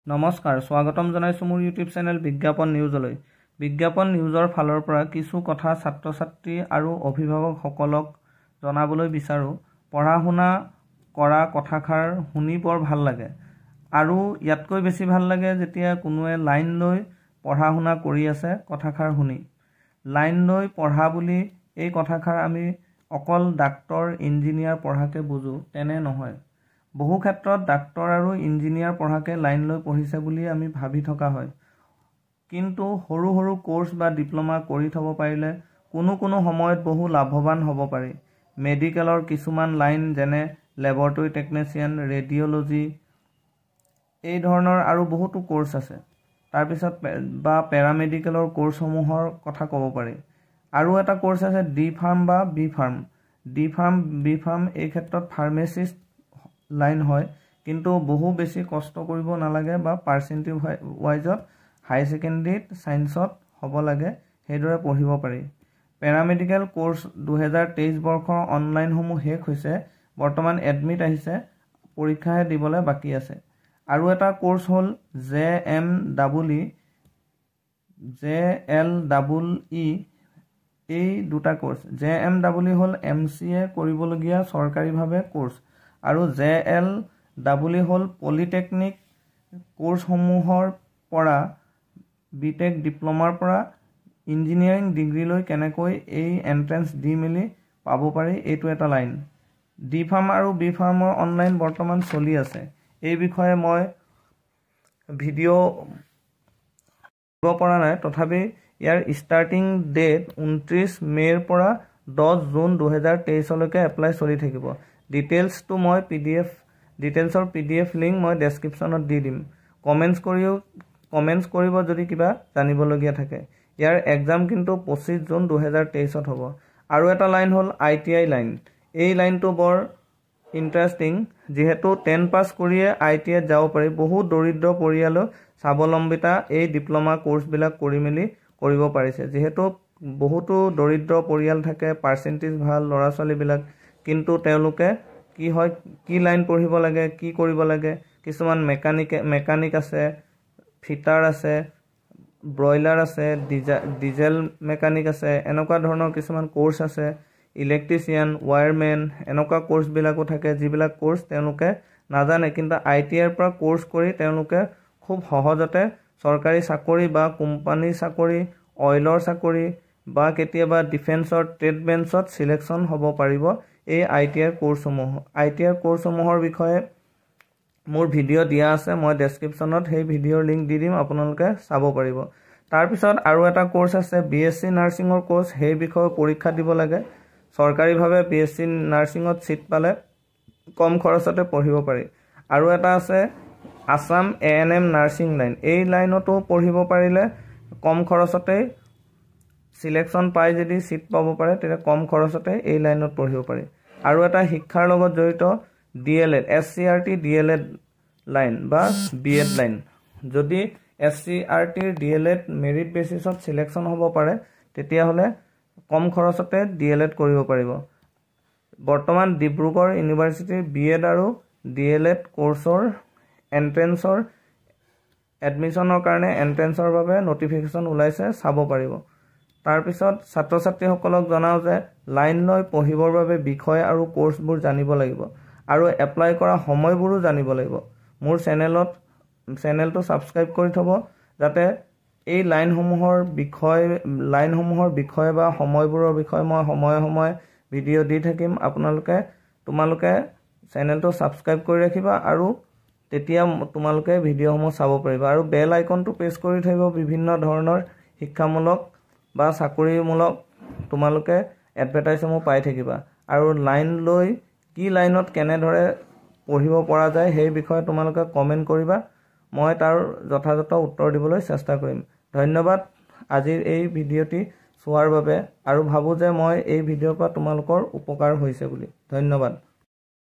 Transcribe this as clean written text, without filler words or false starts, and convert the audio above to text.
নমস্কাৰ স্বাগতম জনাইছো মোৰ ইউটিউব চেনেল বিজ্ঞাপন নিউজলৈ। বিজ্ঞাপন নিউজৰ ফালৰ পৰা কিছু কথা ছাত্ৰ ছাত্ৰী আৰু অভিভাৱকসকলক জনাবলৈ বিচাৰো। পঢ়া শুনা কৰা কথাষাৰ শুনি বৰ ভাল লাগে আৰু ইয়াতকৈ বেছি ভাল লাগে যেতিয়া কোনোৱে লাইন লৈ পঢ়া শুনা কৰি আছে কথাষাৰ শুনি। লাইন লৈ পঢ়া বুলি এই কথাষাৰ আমি অকল ডাক্তৰ ইঞ্জিনিয়াৰ পঢ়াকে বুজো তেনে নহয়। বহু ক্ষেত্ৰত ডাক্তৰ আৰু ইঞ্জিনিয়াৰ পঢ়াকে লাইন লৈ পঢ়িছে বুলি আমি ভাবি থকা হয়, কিন্তু সৰু সৰু কোৰ্স বা ডিপ্লোমা কৰি থব পাৰিলে কোনো সময়ত বহু লাভৱান হ'ব পাৰি। মেডিকেলৰ কিছুমান লাইন যেনে লেবৰেটৰী টেকনিচিয়ান, ৰেডিঅ'লজি এই ধৰণৰ আৰু বহুতো কোৰ্স আছে। তাৰপিছত বা পেৰামেডিকেলৰ কোৰ্সসমূহৰ কথা ক'ব পাৰি। আৰু এটা কোৰ্স আছে ডি ফাৰ্ম বা B pharm. D pharm B pharm এই ক্ষেত্ৰত ফাৰ্মাচিষ্ট লাইন হয়, কিন্তু বহু বেছি কষ্ট কৰিব নালাগে বা পাৰ্চেণ্টেজ ৱাইজত হাই ছেকেণ্ডেৰীত ছায়েন্সত হ'ব লাগে, সেইদৰে পঢ়িব পাৰি। পেৰামেডিকেল কোৰ্স 2023 বৰ্ষৰ অনলাইনসমূহ শেষ হৈছে, বৰ্তমান এডমিট আহিছে, পৰীক্ষাহে দিবলৈ বাকী আছে। আৰু এটা কোৰ্স হ'ল JMEE। এই দুটা কোৰ্স JMEE হ'ল MCA কৰিবলগীয়া চৰকাৰীভাৱে কোৰ্স আৰু JLEE হ'ল পলিটেকনিক কোৰ্সসমূহৰ পৰা বিটেক ডিপ্লোমাৰ পৰা ইঞ্জিনিয়াৰিং ডিগ্ৰীলৈ কেনেকৈ এই এন্ট্ৰেন্স দি মেলি পাব পাৰি, এইটো এটা লাইন। ডি ফাৰ্ম আৰু বি ফাৰ্মৰ অনলাইন বৰ্তমান চলি আছে। এই বিষয়ে মই ভিডিঅ' দিব পৰা নাই, তথাপি ইয়াৰ ষ্টাৰ্টিং ডেট 29 মে'ৰ পৰা 10 জুন 2023 লৈকে এপ্লাই চলি থাকিব। ডিটেইলছৰ PDF লিংক মই ডেছক্ৰিপশ্যনত দি দিম। কমেণ্টছ কৰিব যদি কিবা জানিবলগীয়া থাকে। ইয়াৰ এক্সাম কিন্তু 25 জুন 2023 হ'ব। আৰু এটা লাইন হ'ল ITI লাইন। এই লাইনটো বৰ ইণ্টাৰেষ্টিং, যিহেতু 10 পাছ কৰিয়ে ITIত যাব পাৰি। বহু দৰিদ্ৰ পৰিয়ালেও স্বাৱলম্বিতা এই ডিপ্লোমা কোৰ্সবিলাক কৰি মেলি কৰিব পাৰিছে। যিহেতু বহুতো দৰিদ্ৰ পৰিয়াল থাকে, পাৰ্চেণ্টেজ ভাল ল'ৰা ছোৱালীবিলাক, কিন্তু তেওঁলোকে কি লাইন পঢ়িব লাগে, কি কৰিব লাগে, কিছুমান মেকানিক আছে, ফিটাৰ আছে, ব্ৰইলাৰ আছে, ডিজেল মেকানিক আছে, এনেকুৱা ধৰণৰ কিছুমান কোৰ্স আছে, ইলেক্ট্ৰিচিয়ান, ৱায়াৰমেন, এনেকুৱা কোৰ্সবিলাকো থাকে, যিবিলাক কোৰ্স তেওঁলোকে নাজানে, কিন্তু ITIৰ পৰা কোৰ্স কৰি তেওঁলোকে খুব সহজতে চৰকাৰী চাকৰি বা কোম্পানীৰ চাকৰি, অইলৰ চাকৰি বা কেতিয়াবা ডিফেন্সৰ ট্ৰেড বেঞ্চত চিলেকশ্যন হ'ব পাৰিব এই ITIৰ কোৰ্সসমূহ। ITIৰ কোৰ্সসমূহৰ বিষয়ে মোৰ ভিডিঅ' দিয়া আছে, মই ডেছক্ৰিপশ্যনত সেই ভিডিঅ'ৰ লিংক দি দিম, আপোনালোকে চাব পাৰিব। তাৰপিছত আৰু এটা কোৰ্স আছে BSc নাৰ্ছিঙৰ কোৰ্স। সেই বিষয়ে পৰীক্ষা দিব লাগে। চৰকাৰীভাৱে BSc নাৰ্ছিঙত ছিট পালে কম খৰচতে পঢ়িব পাৰি। আৰু এটা আছে আছাম ANM নাৰ্ছিং লাইন। এই লাইনতো পঢ়িব পাৰিলে কম খৰচতেই চিলেকশ্যন পাই, যদি ছিট পাব পাৰে তেতিয়া কম খৰচতে এই লাইনত পঢ়িব পাৰি। আৰু এটা শিক্ষাৰ লগত জড়িত DLED SCRT DLED লাইন বা BEd লাইন। যদি SCRTৰ DLED মেৰিট বেচিছত চিলেকশ্যন হ'ব পাৰে, তেতিয়াহ'লে কম খৰচতে DLED কৰিব পাৰিব। বৰ্তমান ডিব্ৰুগড় ইউনিভাৰ্চিটিৰ BEd আৰু DLED কোৰ্সৰ এন্ট্ৰেন্সৰ এডমিশ্যনৰ কাৰণে এন্ট্ৰেন্সৰ বাবে নটিফিকেশ্যন ওলাইছে, চাব পাৰিব। তাৰপিছত ছাত্ৰ ছাত্ৰীসকলক জনাওঁ যে লাইন লৈ পঢ়িবৰ বাবে বিষয় আৰু কোৰ্সবোৰ জানিব লাগিব আৰু এপ্লাই কৰা সময়বোৰো জানিব লাগিব। মোৰ চেনেলটো ছাবস্ক্ৰাইব কৰি থ'ব, যাতে এই লাইনসমূহৰ বিষয়ে বা সময়বোৰৰ বিষয়ে মই সময়ে ভিডিঅ' দি থাকিম। তোমালোকে চেনেলটো ছাবস্ক্ৰাইব কৰি ৰাখিবা আৰু তেতিয়া তোমালোকে ভিডিঅ'সমূহ চাব পাৰিবা। আৰু বেল আইকনটো প্ৰেছ কৰি থ'ব, বিভিন্ন ধৰণৰ শিক্ষামূলক বা চাকৰিমূলক তোমালোকে এডভাৰটাইজসমূহ পাই থাকিবা। আৰু লাইন লৈ কি লাইনত কেনেদৰে পঢ়িব পৰা যায় সেই বিষয়ে তোমালোকে কমেণ্ট কৰিবা, মই তাৰ যথাযথ উত্তৰ দিবলৈ চেষ্টা কৰিম। ধন্যবাদ আজিৰ এই ভিডিঅ'টি চোৱাৰ বাবে, আৰু ভাবোঁ যে মই এই ভিডিঅ'ৰ পৰা তোমালোকৰ উপকাৰ হৈছে বুলি। ধন্যবাদ।